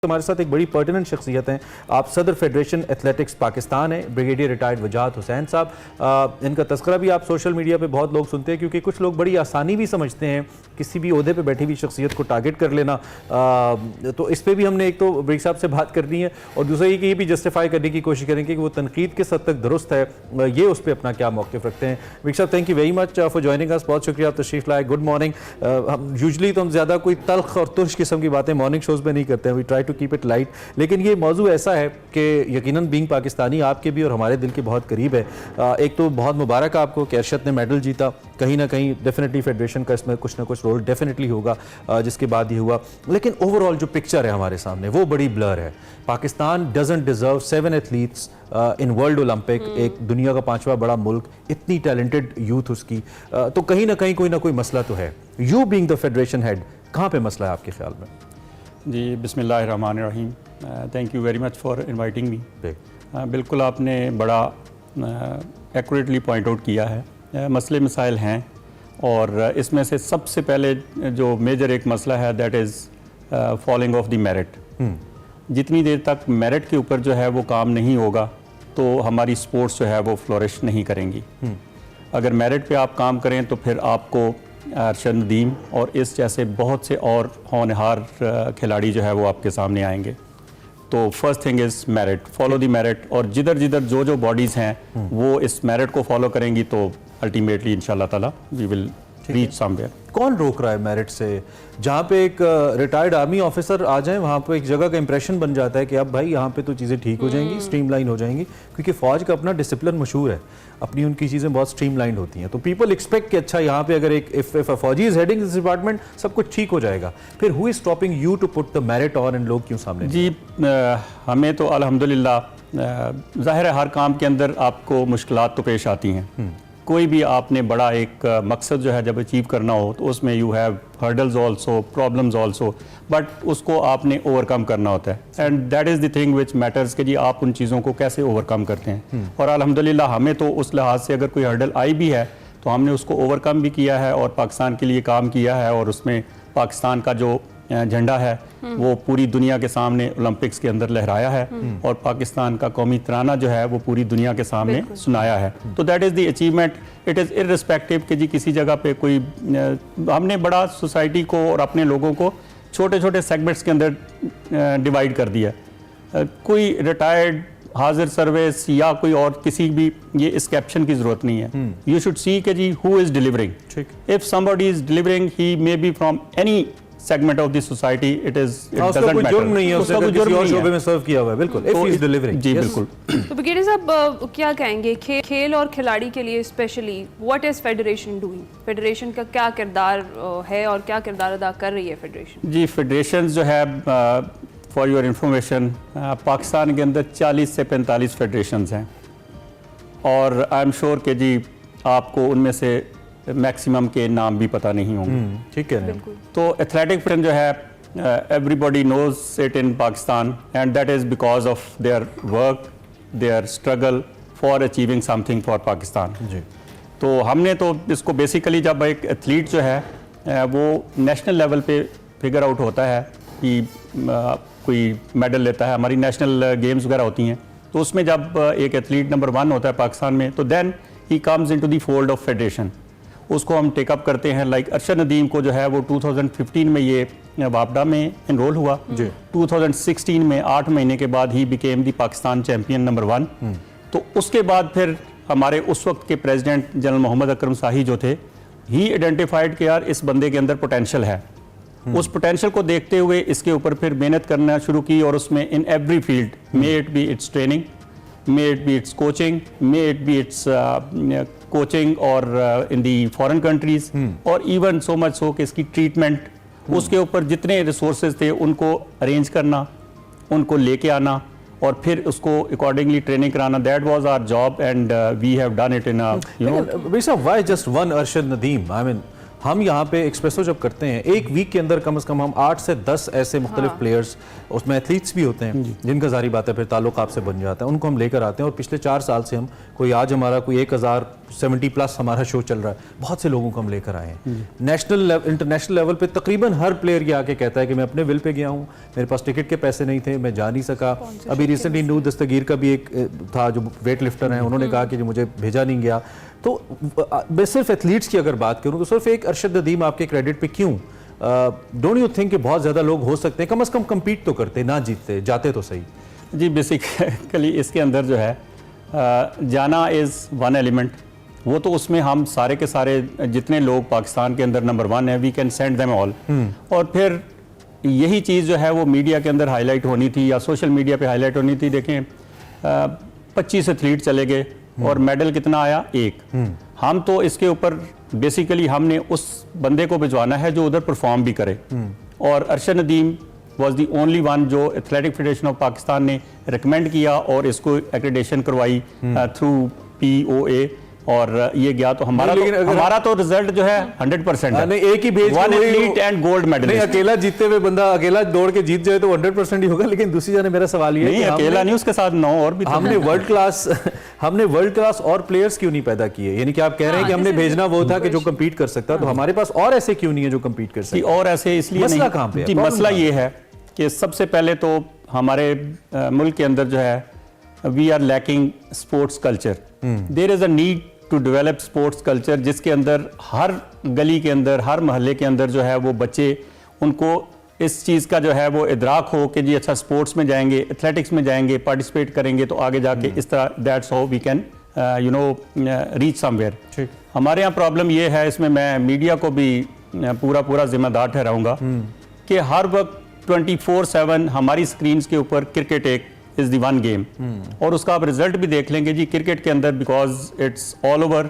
हमारे साथ एक बड़ी पर्टिनेंट शख्सियत हैं। आप सदर फेडरेशन एथलेटिक्स पाकिस्तान है, ब्रिगेडियर रिटायर्ड वजाहत हुसैन साहब। इनका तस्करा भी आप सोशल मीडिया पे बहुत लोग सुनते हैं, क्योंकि कुछ लोग बड़ी आसानी भी समझते हैं किसी भी ओहदे पे बैठी हुई शख्सियत को टारगेट कर लेना। तो इस पर भी हमने एक तो ब्रिग साहब से बात करनी है, और दूसरा ये भी जस्टिफाई करने की कोशिश करेंगे कि वो तनकीद किस हद तक दुरुस्त है, ये उस पर अपना क्या मौक़िफ़ रखते हैं। ब्रिग साहब, thank you very much for joining us. बहुत शुक्रिया, आप तशरीफ लाए। Good morning. हम यूजली तो हम ज़्यादा कोई तल्ख और तुर्श किस्म की बातें मॉर्निंग शोज़ में नहीं करते हैं, we try to keep it light, लेकिन ये मौजू ऐसा है कि यकीनन बीइंग पाकिस्तानी आपके भी और हमारे दिल के बहुत करीब है। एक तो बहुत मुबारक आपको कि अरशद ने मेडल जीता, कहीं ना कहीं डेफिनेटली फेडरेशन का इसमें कुछ ना कुछ रोल डेफिनेटली होगा, जिसके बाद ही हुआ। लेकिन ओवरऑल जो पिक्चर है हमारे सामने वो बड़ी ब्लर है। Pakistan doesn't deserve 7 athletes in world Olympic, एक दुनिया का 5वां बड़ा मुल्क, इतनी टैलेंटेड यूथ उसकी, तो कहीं ना कहीं कोई ना कोई मसला तो है। You being the federation head, कहाँ पे मसला है आपके ख्याल में? जी, बिस्मिल्लाहिर्रहमानिर्रहीम। Thank you very much for inviting me. बिल्कुल आपने बड़ा एक्यूरेटली पॉइंट आउट किया है। मसले मसाइल हैं, और इसमें से सबसे पहले जो मेजर एक मसला है that is falling of the merit. जितनी देर तक मेरिट के ऊपर जो है वो काम नहीं होगा तो हमारी स्पोर्ट्स जो है वो फ्लोरिश नहीं करेंगी। अगर मेरिट पे आप काम करें तो फिर आपको अरशद नदीम और इस जैसे बहुत से और होनहार खिलाड़ी जो है वो आपके सामने आएंगे। तो first thing is merit, follow the merit, और जिधर जिधर जो बॉडीज़ हैं वो इस मेरिट को फॉलो करेंगी तो अल्टीमेटली इंशाल्लाह ताला वी विल रीच समवेयर। कौन रोक रहा है मेरिट से? जहाँ पे एक रिटायर्ड आर्मी ऑफिसर आ जाए वहाँ पे एक जगह का इंप्रेशन बन जाता है कि अब भाई यहाँ पे तो चीज़ें ठीक हो जाएंगी, स्ट्रीमलाइन हो जाएंगी, क्योंकि फ़ौज का अपना डिसिप्लिन मशहूर है, अपनी उनकी चीज़ें बहुत स्ट्रीमलाइंड होती हैं। तो पीपल एक्सपेक्ट कि अच्छा यहाँ पे अगर एक इफ फौजी इज हेडिंग दिस डिपार्टमेंट सब कुछ ठीक हो जाएगा। फिर who is stopping you to put the merit on, and लोग क्यों सामने? जी, हमें तो अल्हम्दुलिल्लाह ज़ाहिर है हर काम के अंदर आपको मुश्किलात तो पेश आती हैं। कोई भी आपने बड़ा एक मकसद जो है जब अचीव करना हो तो उसमें you have hurdles also, problems also, but उसको आपने ओवरकम करना होता है, and that is the thing which matters कि जी आप उन चीज़ों को कैसे ओवरकम करते हैं। और अल्हम्दुलिल्लाह हमें तो उस लिहाज से अगर कोई हर्डल आई भी है तो हमने उसको ओवरकम भी किया है और पाकिस्तान के लिए काम किया है, और उसमें पाकिस्तान का जो झंडा है वो पूरी दुनिया के सामने ओलंपिक्स के अंदर लहराया है, और पाकिस्तान का कौमी तराना जो है वो पूरी दुनिया के सामने सुनाया है। तो that is the achievement. It is irrespective कि जी किसी जगह पे कोई हमने बड़ा सोसाइटी को और अपने लोगों को छोटे छोटे सेगमेंट्स के अंदर डिवाइड कर दिया। कोई रिटायर्ड हाजिर सर्विस या कोई और किसी भी ये इस कैप्शन की जरूरत नहीं है। यू शुड सी कि जी who is delivering. If somebody is delivering he may be from any segment of the society, it doesn't matter. जुर्म नहीं है, उसका कोई जुर्म और शोबे में सर्व किया हुआ है। बिल्कुल, इफ ही इज डिलीवरिंग। जी बिल्कुल। तो ब्रिगेडियर साहब क्या कहेंगे खेल और खिलाड़ी के लिए specially what is federation doing? Federation का क्या किरदार है और क्या किरदार अदा कर रही है फेडरेशन? जी, फेडरेशन जो है फॉर योर इंफॉर्मेशन पाकिस्तान के अंदर 40 से 45 फेडरेशंस हैं, और आई एम श्योर कि जी आपको उनमें से मैक्सिमम के नाम भी पता नहीं होंगे। ठीक है। तो एथलेटिक फ्रेंड जो है everybody knows it in Pakistan, and that is because of their work, their struggle for achieving something for Pakistan. जी। तो हमने तो इसको बेसिकली जब एक एथलीट जो है वो नेशनल लेवल पे फिगर आउट होता है कि कोई मेडल लेता है, हमारी नेशनल गेम्स वगैरह होती हैं, तो उसमें जब एक एथलीट नंबर 1 होता है पाकिस्तान में, तो then he comes into the fold of federation. उसको हम टेकअप करते हैं। लाइक अरशद नदीम को जो है वो 2015 में ये वापडा में इनरोल हुआ। 2016 में 8 महीने के बाद he became the Pakistan champion number 1। तो उसके बाद फिर हमारे उस वक्त के प्रेसिडेंट जनरल मोहम्मद अकरम शाही जो थे, ही आइडेंटिफाइड कि यार इस बंदे के अंदर पोटेंशियल है। उस पोटेंशियल को देखते हुए इसके ऊपर फिर मेहनत करना शुरू की, और उसमें in every field, may it be it's training, may it be its coaching, may it be its coaching or in the foreign countries, और even so much so कि इसकी ट्रीटमेंट, उसके ऊपर जितने रिसोर्सेज थे उनको अरेंज करना, उनको लेके आना, और फिर उसको अकॉर्डिंगली ट्रेनिंग कराना। That was our job, and we have done it in why just one Arshad Nadeem? I mean, हम यहाँ पे एक्सप्रेसो जब करते हैं एक वीक के अंदर कम से कम हम 8 से 10 ऐसे मुख्तलिफ प्लेयर्स, उसमें एथलीट्स भी होते हैं जिनका जारी बात है फिर ताल्लुक आपसे बन जाता है, उनको हम लेकर आते हैं। और पिछले 4 साल से हम कोई आज हमारा कोई 1070+ हमारा शो चल रहा है, बहुत से लोगों को हम लेकर आए हैं। नेशनल इंटरनेशनल लेवल पे तकरीबन हर प्लेयर ये आके कहता है कि मैं अपने विल पे गया हूँ, मेरे पास टिकट के पैसे नहीं थे, मैं जा नहीं सका। अभी रिसेंटली नूर दस्तगीर का भी एक था जो वेट लिफ्टर हैं, उन्होंने कहा कि जो मुझे भेजा नहीं गया। तो मैं सिर्फ एथलीट्स की अगर बात करूं तो सिर्फ एक अरशद नदीम आपके क्रेडिट पे क्यों? डोंट यू थिंक कि बहुत ज़्यादा लोग हो सकते हैं, कम से कम compete तो करते, ना जीतते, जाते तो सही। जी बेसिकली इसके अंदर जो है जाना इज़ वन एलिमेंट, वो तो उसमें हम सारे के सारे जितने लोग पाकिस्तान के अंदर नंबर 1 है we can send them all. और फिर यही चीज़ जो है वो मीडिया के अंदर हाईलाइट होनी थी या सोशल मीडिया पे हाईलाइट होनी थी। देखें 25 एथलीट चले गए और मेडल कितना आया? 1। हम तो इसके ऊपर बेसिकली हमने उस बंदे को भिजवाना है जो उधर परफॉर्म भी करे। और Arshad Nadeem was the only one जो एथलेटिक फेडरेशन ऑफ पाकिस्तान ने रिकमेंड किया और इसको एक्रेडिटेशन करवाई थ्रू POA और ये गया। तो हमारा तो रिजल्ट जो है 100% है। नहीं, एक ही भेज one athlete and gold medal. नहीं, अकेला जीतते हुए बंदा अकेला दौड़ के जीत जाए तो 100% ही होगा। लेकिन दूसरी जाने मेरा सवाल ये है नहीं, अकेला नहीं, उसके साथ 9 और भी हमने वर्ल्ड क्लास और प्लेयर्स क्यों नहीं पैदा किए? यानी कि आप कह रहे हैं कि हमने भेजना वो था कि जो कम्पीट कर सकता, तो हमारे पास और ऐसे क्यों नहीं है जो कम्पीट कर सकते? और ऐसे इसलिए मसला कहाँ पे है? जी मसला ये है कि सबसे पहले तो हमारे मुल्क के अंदर जो है we are lacking sports culture. There is a need to develop sports culture जिसके अंदर हर गली के अंदर, हर महल्ले के अंदर जो है वो बच्चे, उनको इस चीज़ का जो है वो इदराक हो कि जी अच्छा स्पोर्ट्स में जाएंगे, एथलेटिक्स में जाएंगे, पार्टिसिपेट करेंगे तो आगे जाके इस तरह that's how we can reach somewhere. हमारे यहाँ प्रॉब्लम ये है, इसमें मैं मीडिया को भी पूरा जिम्मेदार ठहराऊंगा कि हर वक्त 24/7 हमारी स्क्रीन्स के ऊपर क्रिकेट एक इज द वन गेम। और उसका आप रिजल्ट भी देख लेंगे जी क्रिकेट के अंदर, बिकॉज इट्स ऑल ओवर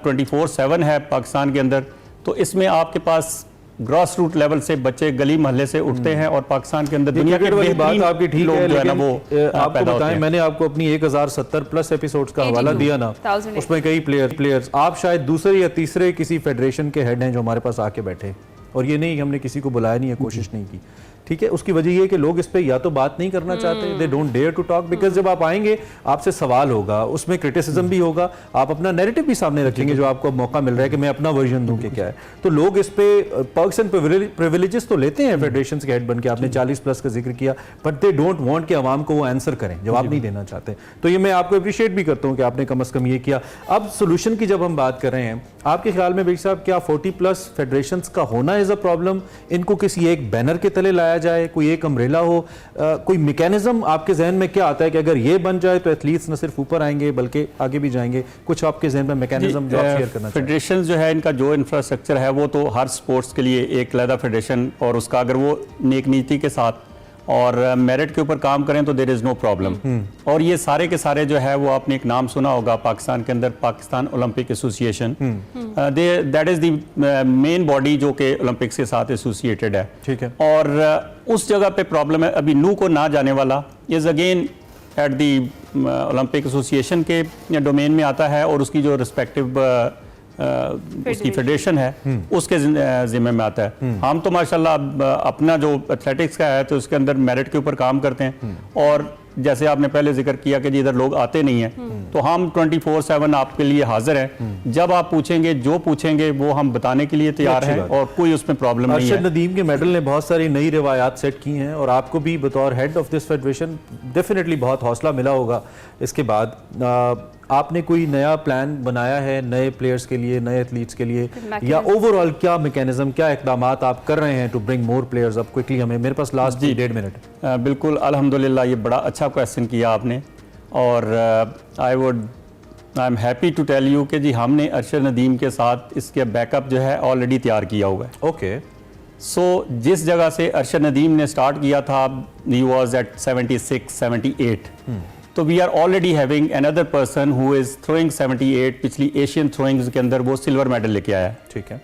24/7 है पाकिस्तान के अंदर। तो इसमें आपके पास ग्रॉस रूट लेवल से बच्चे गली मोहल्ले से उठते हैं और पाकिस्तान के अंदर दुनिया के वाली बात आपकी ठीक है, जो है ना वो आपको बताएं, मैंने आपको अपनी 1070+ एपिसोड्स का हवाला दिया ना, उसमें कई प्लेयर्स आप शायद दूसरे या तीसरे किसी फेडरेशन के हेड हैं जो हमारे पास आके बैठे, और ये नहीं हमने किसी को बुलाया नहीं है, कोशिश नहीं की। ठीक है, उसकी वजह ये है कि लोग इस पे या तो बात नहीं करना चाहते, they don't dare to talk, because जब आप आएंगे आपसे सवाल होगा, उसमें क्रिटिसिज्म भी होगा, आप अपना नैरेटिव भी सामने रखेंगे जो आपको मौका मिल रहा है कि मैं अपना वर्जन दूं कि क्या है। तो लोग इस पे पर्क्स एंड प्रिविलेजेस तो लेते हैं फेडरेशन के हेड बन के, आपने 40+ का जिक्र किया, बट दे डोंट वांट कि आवाम को वो आंसर करें, जवाब नहीं देना चाहते। तो ये मैं आपको अप्रिशिएट भी करता हूँ कि आपने कम से कम ये किया। अब सोल्यूशन की जब हम बात कर रहे हैं, आपके ख्याल में भाई साहब क्या 40+ फेडरेशंस का होना इज अ प्रॉब्लम? इनको किसी एक बैनर के तले लाया जाए, कोई एक अम्ब्रेला हो, कोई मैकेनिज्म आपके जहन में क्या आता है कि अगर ये बन जाए तो एथलीट्स न सिर्फ ऊपर आएंगे बल्कि आगे भी जाएंगे? कुछ आपके जहन में मैकेनिज्म जो आप शेयर करना चाहिए? फेडरेशन जो है इनका जो इंफ्रास्ट्रक्चर है वो तो हर स्पोर्ट्स के लिए एक अलग फेडरेशन, और उसका अगर वो नेक नीति के साथ और मेरिट के ऊपर काम करें तो देयर इज़ नो प्रॉब्लम। और ये सारे के सारे जो है वो आपने एक नाम सुना होगा पाकिस्तान के अंदर, Pakistan Olympic association, that is the main body जो कि ओलंपिक्स के साथ एसोसिएटेड है। ठीक है। और उस जगह पे प्रॉब्लम है, अभी नू को ना जाने वाला is again at the Olympic association के डोमेन में आता है और उसकी जो रिस्पेक्टिव उसकी फेडरेशन है उसके जिम्मे में आता है। हम तो माशाल्लाह अपना जो एथलेटिक्स का है तो उसके अंदर मेरिट के ऊपर काम करते हैं, और जैसे आपने पहले जिक्र किया कि इधर लोग आते नहीं हैं, तो हम 24/7 आपके लिए हाजिर हैं। जब आप पूछेंगे, जो पूछेंगे वो हम बताने के लिए तैयार हैं और कोई उसमें प्रॉब्लम नहीं है। अरशद नदीम के मेडल ने बहुत सारी नई रिवायात सेट की हैं और आपको भी बतौर head of this federation definitely बहुत हौसला मिला होगा इसके बाद। आपने कोई नया प्लान बनाया है नए प्लेयर्स के लिए, नए एथलीट्स के लिए, या ओवरऑल क्या मैकेनिज्म, क्या इकदाम आप कर रहे हैं to bring more players up quickly? हमें मेरे पास लास्ट 1.5 मिनट। बिल्कुल, अल्हम्दुलिल्लाह, ये बड़ा अच्छा क्वेश्चन किया आपने, और I am happy to tell you कि जी हमने अरशद नदीम के साथ इसके बैकअप जो है ऑलरेडी तैयार किया हुआ है। ओके। सो जिस जगह से अरशद नदीम ने स्टार्ट किया था, ही वाज एट 76-78, तो we are already having another person who is throwing 78, पिछली एशियन थ्रोइंग्स के अंदर वो सिल्वर मेडल लेके आया। ठीक है।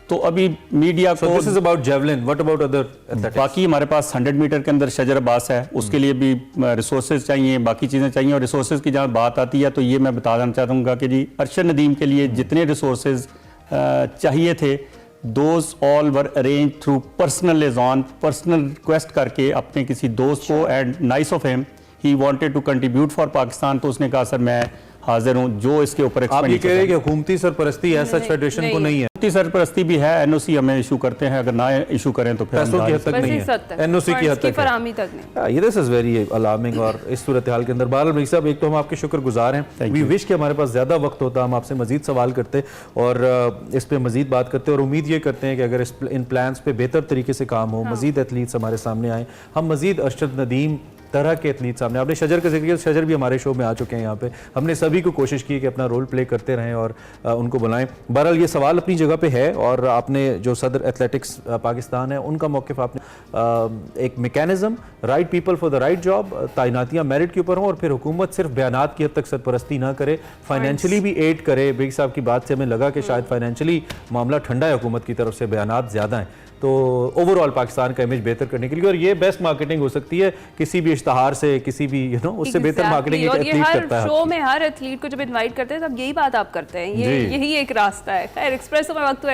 तो अभी मीडिया को this is about javelin, what about other athletics? बाकी हमारे पास 100 मीटर के अंदर शजर अब्बास है, उसके लिए भी रिसोर्सेज चाहिए, बाकी चीज़ें चाहिए। और रिसोर्सेज की जहाँ बात आती है तो ये मैं बताना चाहूँगा कि जी अरशद नदीम के लिए जितने रिसोर्सेज चाहिए थे those all were arrange through personal liaison, personal request करके अपने किसी दोस्त को, and nice of him, he wanted to contribute for Pakistan. तो उसने कहा सर मैं हाजिर हूँ जो इसके ऊपर आप ये कह रहे हैं कि हुकूमती सरपरस्ती है सच फेडरेशन को नहीं है? हुकूमती सरपरस्ती भी है, एनओसी हमें इशू करते हैं, अगर ना इशू करें तो फिर हम पैसों की हद जारी- तक बस नहीं इस हद है, तक, एनओसी की हद फंड्स की तक है। फराहमी तक नहीं। ये दिस इज वेरी अलार्मिंग। और इस सूरत हाल के अंदर बहरहाल मलिक साहब, एक तो हम आपके शुक्रगुजार हैं, Thank वी you. विश कि हमारे पास ज़्यादा वक्त होता, हम आपसे मजीद सवाल करते और इस पे मजीद बात करते, और उम्मीद ये करते हैं कि अगर इन प्लान्स पे बेहतर तरीके से काम हो, मजीद एथलीट्स हमारे सामने आए, हम मजीद अरशद नदीम तरह के एथलीट सामने। आपने शजर का जिक्र किया, शजर भी हमारे शो में आ चुके हैं यहाँ पे। हमने सभी को कोशिश की कि अपना रोल प्ले करते रहें और उनको बुलाएं। बहरहाल ये सवाल अपनी जगह पे है, और आपने जो सदर एथलेटिक्स पाकिस्तान है उनका मौक़िफ़, आपने एक mechanism, right people for the right job, तैनातियाँ मेरिट के ऊपर हों, और फिर हुकूमत सिर्फ बयानात की हद तक सरपरस्ती ना करे, फाइनेंशियली भी एड करे। बेग साहब की बात से हमें लगा कि शायद फाइनेंशियली मामला ठंडा है हुकूमत की तरफ से, बयानात ज़्यादा हैं। तो ओवरऑल पाकिस्तान का इमेज बेहतर करने के लिए, और ये बेस्ट मार्केटिंग हो सकती है किसी भी इश्तहार से, किसी भी उससे बेहतर मार्केटिंग एक और ये एथलीट हर करता है। शो में हर एथलीट को जब इनवाइट करते हैं तब यही बात आप करते हैं, जी। यही एक रास्ता है। खैर, एक्सप्रेसो में वक्त